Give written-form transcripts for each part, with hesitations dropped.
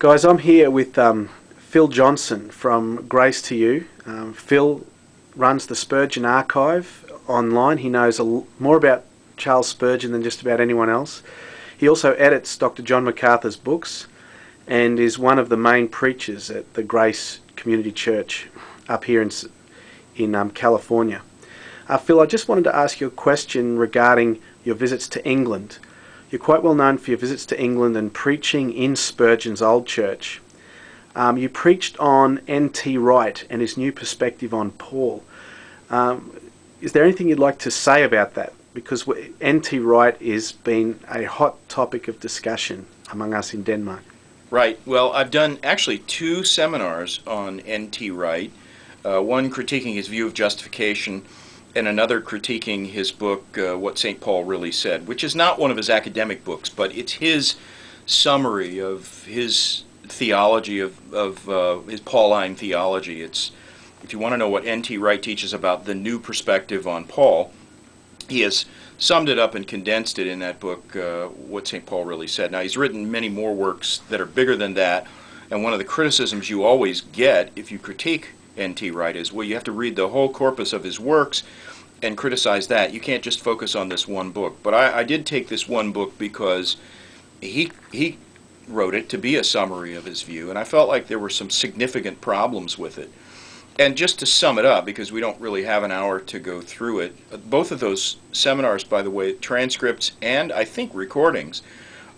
Guys, I'm here with Phil Johnson from Grace to You. Phil runs the Spurgeon Archive online. He knows more about Charles Spurgeon than just about anyone else. He also edits Dr. John MacArthur's books and is one of the main preachers at the Grace Community Church up here in California. Phil, I just wanted to ask you a question regarding your visits to England. You're quite well known for your visits to England and preaching in Spurgeon's old church. You preached on N.T. Wright and his new perspective on Paul. Is there anything you'd like to say about that? Because N.T. Wright has been a hot topic of discussion among us in Denmark. Right. Well, I've done actually 2 seminars on N.T. Wright, one critiquing his view of justification and another critiquing his book, What St. Paul Really Said, which is not one of his academic books, but it's his summary of his theology, of his Pauline theology. It's, if you want to know what N.T. Wright teaches about the new perspective on Paul, he has summed it up and condensed it in that book, What St. Paul Really Said. Now, he's written many more works that are bigger than that, and one of the criticisms you always get if you critique N.T. Wright is, well, you have to read the whole corpus of his works and criticize that. You can't just focus on this one book. But I did take this one book because he wrote it to be a summary of his view, and I felt like there were some significant problems with it. And just to sum it up, because we don't really have an hour to go through it, both of those seminars, by the way, transcripts and I think recordings,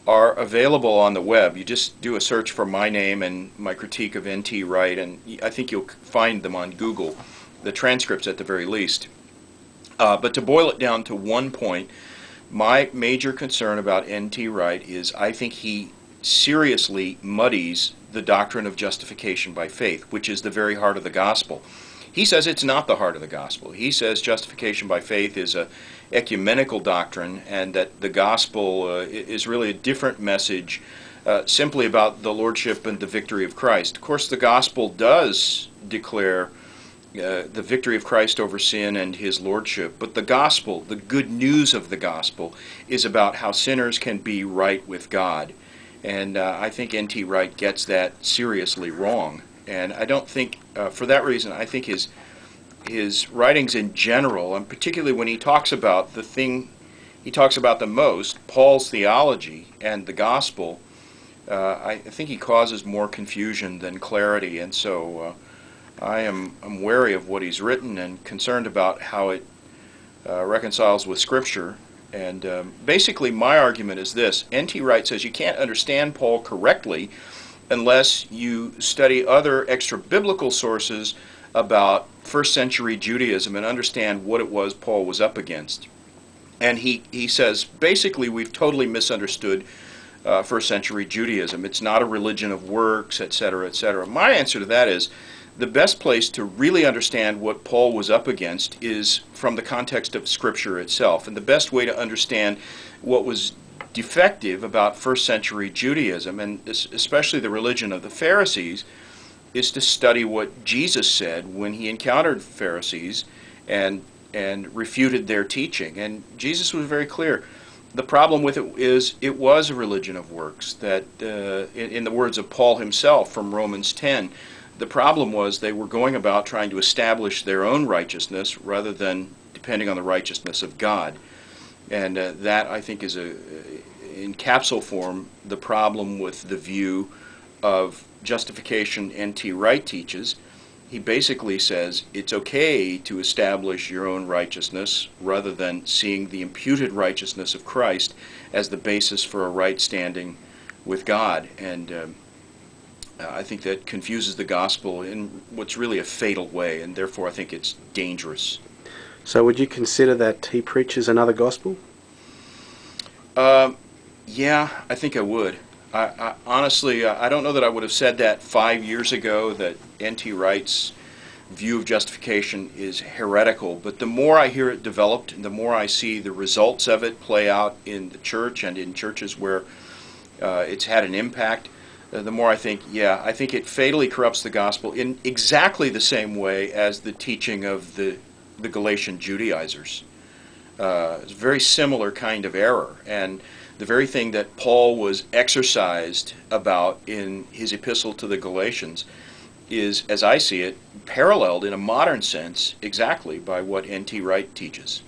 are available on the web. You just do a search for my name and my critique of N.T. Wright, and I think you'll find them on Google, the transcripts at the very least. But to boil it down to one point, my major concern about N.T. Wright is I think he seriously muddies the doctrine of justification by faith, which is the very heart of the gospel. He says it's not the heart of the gospel. He says justification by faith is a ecumenical doctrine, and that the gospel is really a different message simply about the lordship and the victory of Christ. Of course, the gospel does declare the victory of Christ over sin and his lordship, but the gospel, the good news of the gospel, is about how sinners can be right with God. And I think N.T. Wright gets that seriously wrong. And I don't think, for that reason, I think his writings in general, and particularly when he talks about the thing he talks about the most, Paul's theology and the gospel, I think he causes more confusion than clarity. And so I'm wary of what he's written and concerned about how it reconciles with Scripture. And basically my argument is this. N.T. Wright says you can't understand Paul correctly unless you study other extra-biblical sources about first-century Judaism and understand what it was Paul was up against. And he says, basically, we've totally misunderstood first-century Judaism. It's not a religion of works, etc., etc. My answer to that is, the best place to really understand what Paul was up against is from the context of Scripture itself. And the best way to understand what was defective about first-century Judaism, and especially the religion of the Pharisees, is to study what Jesus said when he encountered Pharisees and refuted their teaching. And Jesus was very clear. The problem with it is it was a religion of works, that in the words of Paul himself from Romans 10, the problem was they were going about trying to establish their own righteousness rather than depending on the righteousness of God. And that, I think, is, in capsule form, the problem with the view of justification N.T. Wright teaches. He basically says it's okay to establish your own righteousness rather than seeing the imputed righteousness of Christ as the basis for a right standing with God. And I think that confuses the gospel in what's really a fatal way, and therefore I think it's dangerous. So would you consider that he preaches another gospel? Yeah, I think I would. Honestly, I don't know that I would have said that 5 years ago, that N.T. Wright's view of justification is heretical, but the more I hear it developed, and the more I see the results of it play out in the church and in churches where it's had an impact, the more I think, yeah, I think it fatally corrupts the gospel in exactly the same way as the teaching of the Galatian Judaizers. It's a very similar kind of error, and the very thing that Paul was exercised about in his epistle to the Galatians, is, as I see it, paralleled in a modern sense exactly by what N.T. Wright teaches.